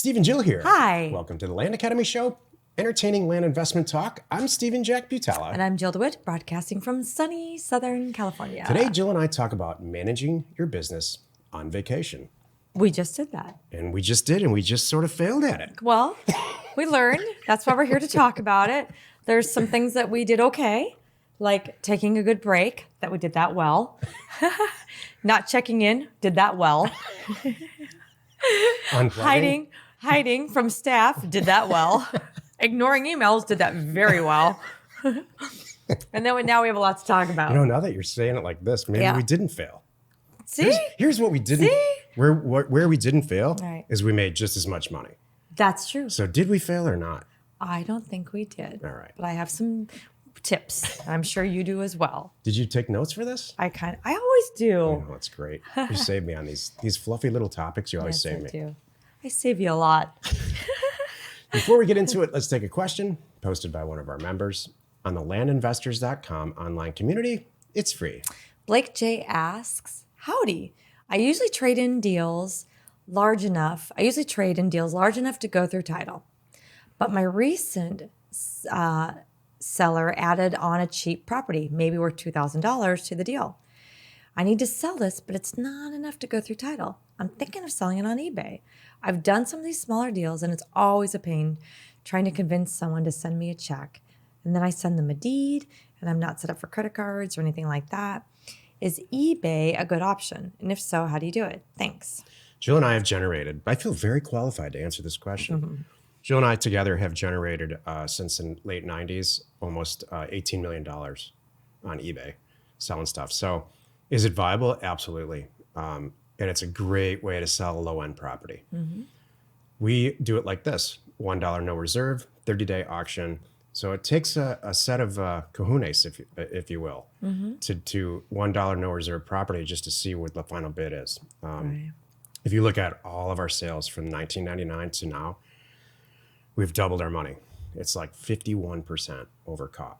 Steve and Jill here. Hi. Welcome to the Land Academy Show, entertaining land investment talk. I'm Stephen Jack Butala. And I'm Jill DeWitt, broadcasting from sunny Southern California. Today, Jill and I talk about managing your business on vacation. We just did that. And we just did, and we just sort of failed at it. Well, we learned. That's why we're here to talk about it. There's some things that we did okay, like taking a good break, that we did that well. Not checking in, did that well. Hiding from staff, did that well. Ignoring emails, did that very well. And then now we have a lot to talk about. You know, now that you're saying it like this, maybe we didn't fail. See? Here's what we didn't. See? Where we didn't fail Right. is we made just as much money. That's true. So did we fail or not? I don't think we did. All right. But I have some tips. I'm sure you do as well. Did you take notes for this? I always do. Oh, that's great. You save me on these fluffy little topics. You always Yes, save I me. do. I save you a lot. Before we get into it, let's take a question posted by one of our members on the landinvestors.com online community. It's free. Blake J asks, howdy. I usually trade in deals large enough to go through title. But my recent seller added on a cheap property, maybe worth $2,000 to the deal. I need to sell this, but it's not enough to go through title. I'm thinking of selling it on eBay. I've done some of these smaller deals, and it's always a pain trying to convince someone to send me a check. And then I send them a deed, and I'm not set up for credit cards or anything like that. Is eBay a good option? And if so, how do you do it? Thanks. Jill and I have generated, I feel very qualified to answer this question. Mm-hmm. Jill and I together have generated, since the late 90s, almost $18 million on eBay selling stuff. So is it viable? Absolutely. And it's a great way to sell a low-end property. Mm-hmm. We do it like this: $1 no reserve, 30-day auction. So it takes a set of cojones, if you will, mm-hmm. to $1 no reserve property just to see what the final bid is. Right. If you look at all of our sales from 1999 to now, we've doubled our money. It's like 51% over cost.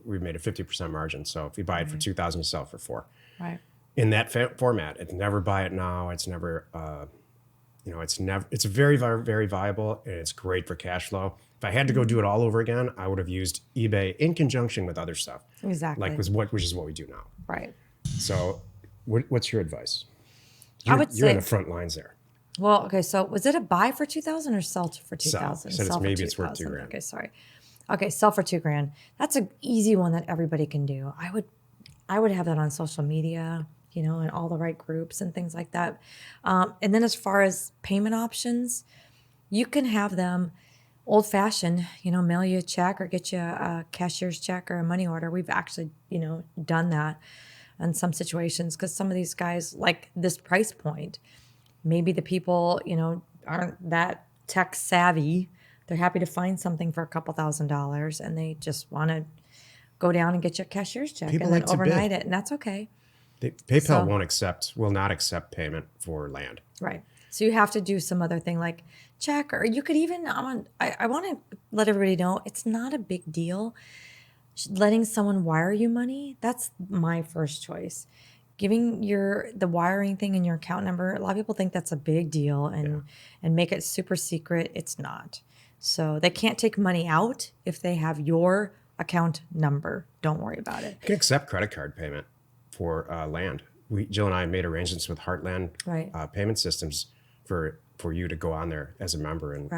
We've made a 50% margin. So if you buy it for $2,000, you sell it for $4,000. Right. In that format, it's never buy it now. It's never, it's very, very, very viable, and it's great for cash flow. If I had to go do it all over again, I would have used eBay in conjunction with other stuff. Exactly. Which is what we do now. Right. So what's your advice? I would you're say in the front lines there. Well, okay, so was it a buy for $2,000 or sell for $2,000? Sell. Maybe it's worth $2,000. Okay, sorry. Okay, sell for $2,000. That's an easy one that everybody can do. I would have that on social media, and all the right groups and things like that. And then as far as payment options, you can have them old-fashioned, mail you a check or get you a cashier's check or a money order. We've actually, done that in some situations because some of these guys like this price point. Maybe the people, aren't that tech savvy. They're happy to find something for a couple $1,000s, and they just want to go down and get your cashier's check People and then like to overnight bid. it, and that's okay. PayPal will not accept payment for land. Right. So you have to do some other thing like check, or you could even, I want to let everybody know it's not a big deal. Letting someone wire you money, that's my first choice. Giving the wiring thing and your account number, a lot of people think that's a big deal and make it super secret. It's not. So they can't take money out if they have your account number. Don't worry about it. You can accept credit card payment for land. Jill and I made arrangements with Heartland payment systems for you to go on there as a member and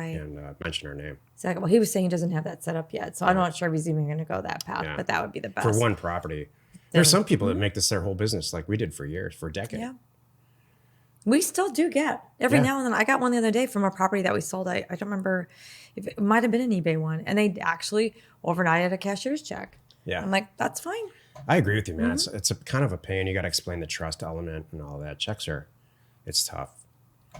mention our name. Exactly. Well, he was saying he doesn't have that set up yet, so I'm not sure if he's even going to go that path, but that would be the best. For one property. There's some people that make this their whole business, like we did for years, for a decade. Yeah. We still do get every now and then. I got one the other day from a property that we sold. I don't remember if it might have been an eBay one, and they actually overnighted a cashier's check. Yeah. I'm like, that's fine. I agree with you, man. Mm-hmm. It's a kind of a pain. You got to explain the trust element and all that. It's tough.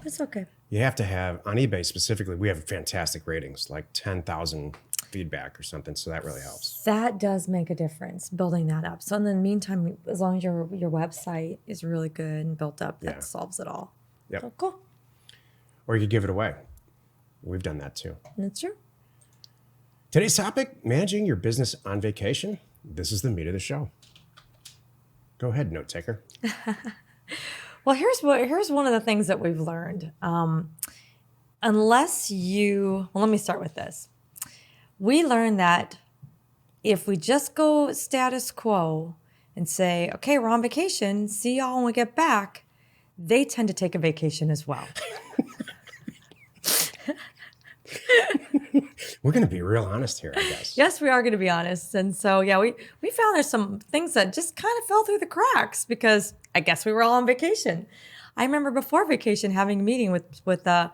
It's okay. You have to have, on eBay specifically, we have fantastic ratings, like 10,000 feedback or something. So that really helps. That does make a difference, building that up. So in the meantime, as long as your website is really good and built up, that solves it all. Yep. So cool. Or you could give it away. We've done that too. That's true. Today's topic, managing your business on vacation. This is the meat of the show. Go ahead, note taker. Well, here's one of the things that we've learned. unless you, well, let me start with this. We learned that if we just go status quo and say, okay, we're on vacation, see y'all when we get back, they tend to take a vacation as well. We're going to be real honest here, I guess. Yes, we are going to be honest. And so, yeah, we found there's some things that just kind of fell through the cracks because I guess we were all on vacation. I remember before vacation having a meeting with an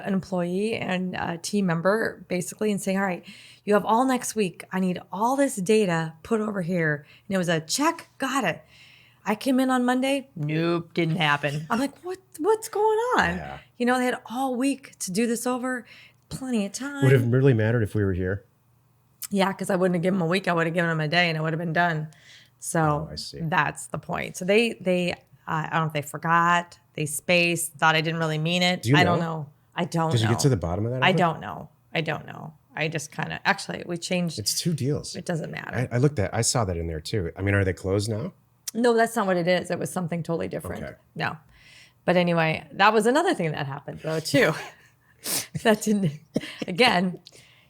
employee and a team member basically and saying, all right, you have all next week. I need all this data put over here. And it was a check. Got it. I came in on Monday. Nope, didn't happen. I'm like, what's going on? Yeah. You know, they had all week to do this over. Plenty of time. Would it have really mattered if we were here? Yeah, because I wouldn't have given them a week. I would have given them a day, and it would have been done. So I see. That's the point. So they I don't know if they forgot, they spaced, thought I didn't really mean it. Do you know? I don't know. I don't know. Did you get to the bottom of that? I don't know. I just kind of actually we changed. It's 2 deals. It doesn't matter. I saw that in there too. I mean, are they closed now? No, that's not what it is. It was something totally different. Okay. No. But anyway, that was another thing that happened though too. That didn't, again,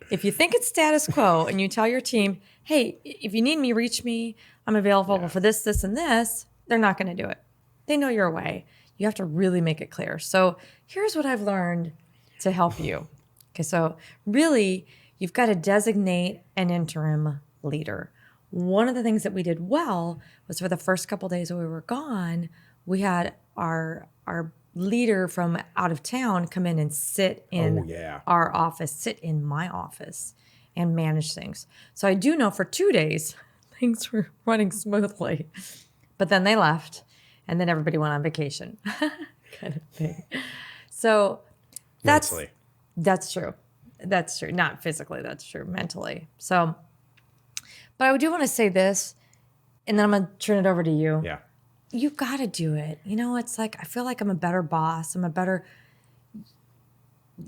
if you think it's status quo and you tell your team, hey, if you need me, reach me. I'm available for this, this, and this. They're not going to do it. They know you're away. You have to really make it clear. So here's what I've learned to help you. Okay, so really, you've got to designate an interim leader. One of the things that we did well was for the first couple of days that we were gone, we had our leader from out of town come in and sit in our office, sit in my office and manage things. So I do know for 2 days, things were running smoothly, but then they left and then everybody went on vacation kind of thing. So that's true. That's true. Not physically, that's true. Mentally. So, but I do want to say this, and then I'm going to turn it over to you. Yeah. You got to do it. You know, it's like, I feel like I'm a better boss. I'm a better,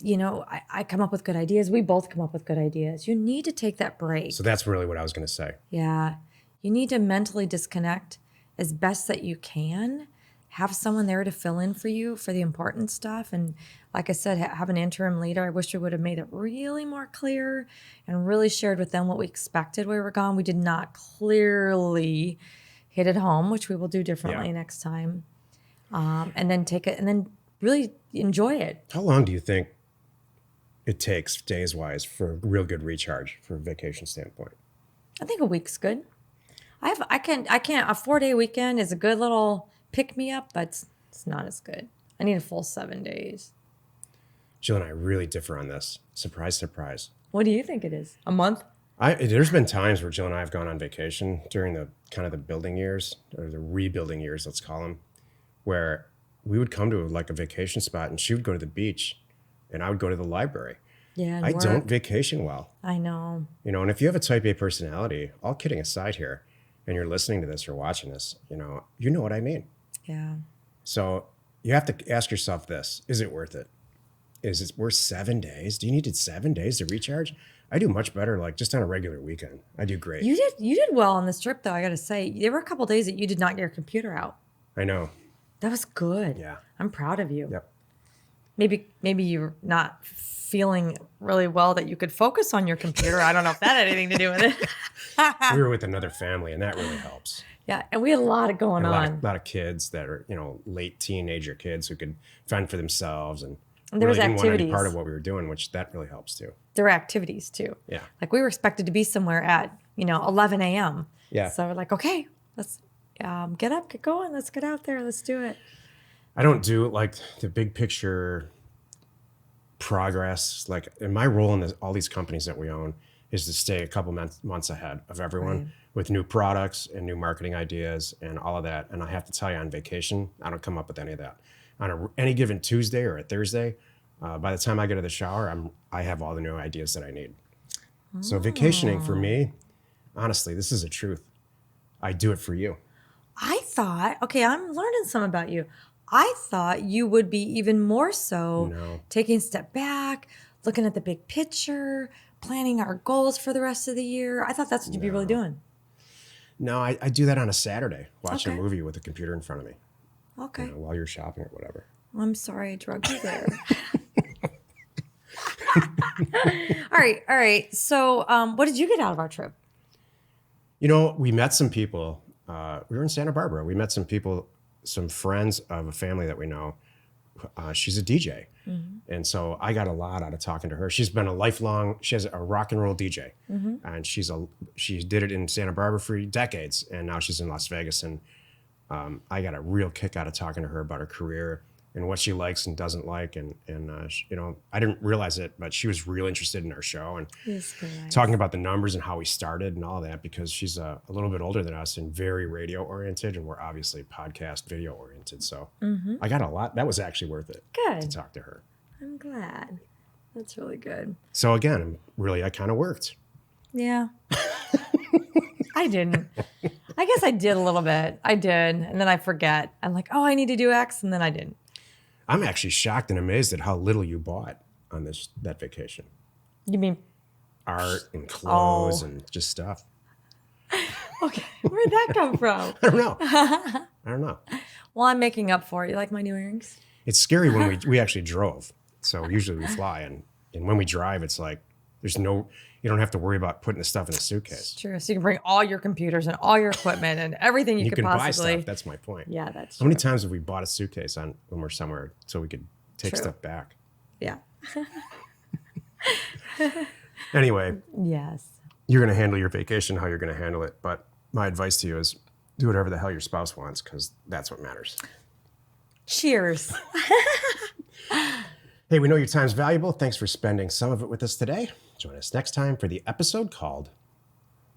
you know, I come up with good ideas. We both come up with good ideas. You need to take that break. So that's really what I was going to say. Yeah. You need to mentally disconnect as best that you can. Have someone there to fill in for you for the important stuff. And like I said, have an interim leader. I wish we would have made it really more clear and really shared with them what we expected when we were gone. We did not clearly hit it home, which we will do differently next time. And then take it and then really enjoy it. How long do you think it takes days-wise for a real good recharge from a vacation standpoint? I think a week's good. I can't, a 4-day weekend is a good little pick me up, but it's not as good. I need a full 7 days. Jill and I really differ on this. Surprise, surprise. What do you think it is? A month? There's been times where Jill and I have gone on vacation during the kind of the building years or the rebuilding years, let's call them, where we would come to like a vacation spot and she would go to the beach and I would go to the library. Yeah. I don't vacation well. I know. You know, and if you have a type A personality, all kidding aside here, and you're listening to this or watching this, you know what I mean. Yeah. So you have to ask yourself this, is it worth it? Is it worth 7 days? Do you need 7 days to recharge? I do much better like just on a regular weekend. I do great. You did well on this trip though, I gotta say. There were a couple days that you did not get your computer out. I know. That was good. Yeah. I'm proud of you. Yep. Maybe you're not feeling really well that you could focus on your computer. I don't know if that had anything to do with it. We were with another family and that really helps. Yeah, and we had a lot of going on. A lot of kids that are, late teenager kids who could fend for themselves and there was really didn't want activities. any part of what we were doing, which that really helps too. There were activities too. Yeah. Like we were expected to be somewhere at, 11 a.m. Yeah. So we're like, okay, let's get up, get going. Let's get out there. Let's do it. I don't do like the big picture progress. Like in my role in all these companies that we own is to stay a couple months ahead of everyone with new products and new marketing ideas and all of that. And I have to tell you, on vacation, I don't come up with any of that. On any given Tuesday or a Thursday, by the time I get to the shower, I have all the new ideas that I need. So vacationing for me, honestly, this is the truth. I do it for you. I thought, okay, I'm learning some about you. I thought you would be even more so taking a step back, looking at the big picture, planning our goals for the rest of the year. I thought that's what you'd be really doing. No, I do that on a Saturday, watch a movie with a computer in front of me. Okay. While you're shopping or whatever. I'm sorry I drugged you there. All right, all right. So, what did you get out of our trip? You know, we met some people. We were in Santa Barbara. We met some people, some friends of a family that we know. She's a DJ. And so I got a lot out of talking to her. She's been a lifelong, she has a rock and roll DJ. And she did it in Santa Barbara for decades. And now she's in Las Vegas. And I got a real kick out of talking to her about her career and what she likes and doesn't like. And you know, I didn't realize it, but she was real interested in our show and talking about the numbers and how we started and all that, because she's a little bit older than us and very radio oriented. And we're obviously podcast video oriented. So I got a lot. That was actually worth it to Good. talk to her. I'm glad. That's really good. So again, I kind of worked. Yeah. I didn't. I guess I did a little bit. I did. And then I forget. I'm like, oh, I need to do X. And then I didn't. I'm actually shocked and amazed at how little you bought on that vacation. You mean, Art and clothes and just stuff. okay, where'd that come from? I don't know. I don't know. Well, I'm making up for it. You like my new earrings? It's scary when we actually drove. So usually we fly, and when we drive, it's like you don't have to worry about putting the stuff in a It's suitcase. true. So you can bring all your computers and all your equipment and everything you You could can buy possibly. stuff. That's my point. Yeah, that's How true. many times have we bought a suitcase when we're somewhere so we could take True. stuff back? Yeah. Anyway, Yes. you're going to handle your vacation how you're going to handle it. But my advice to you is do whatever the hell your spouse wants, because that's what matters. Cheers. Hey, we know your time's valuable. Thanks for spending some of it with us today. Join us next time for the episode called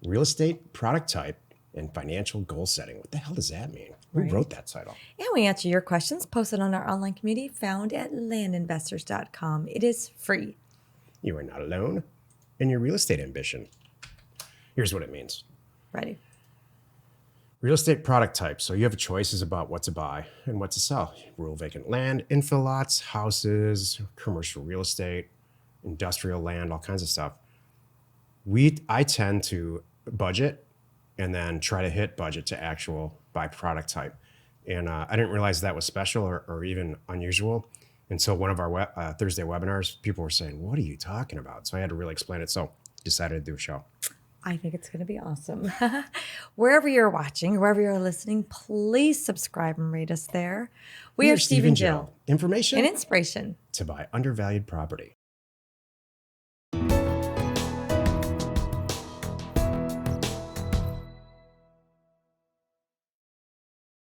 Real Estate Product Type and Financial Goal Setting. What the hell does that mean? Who Right. wrote that title? And we answer your questions posted on our online community found at landinvestors.com. It is free. You are not alone in your real estate ambition. Here's what it means. Ready? Real estate product type. So you have choices about what to buy and what to sell. Rural vacant land, infill lots, houses, commercial real estate, industrial land, all kinds of stuff. I tend to budget and then try to hit budget to actual by product type. And I didn't realize that was special or even unusual until one of our Thursday webinars. People were saying, what are you talking about? So I had to really explain it. So decided to do a show. I think it's going to be awesome. Wherever you're watching, wherever you're listening, please subscribe and rate us there. We are Steve and Jill. Information And inspiration. to buy undervalued property.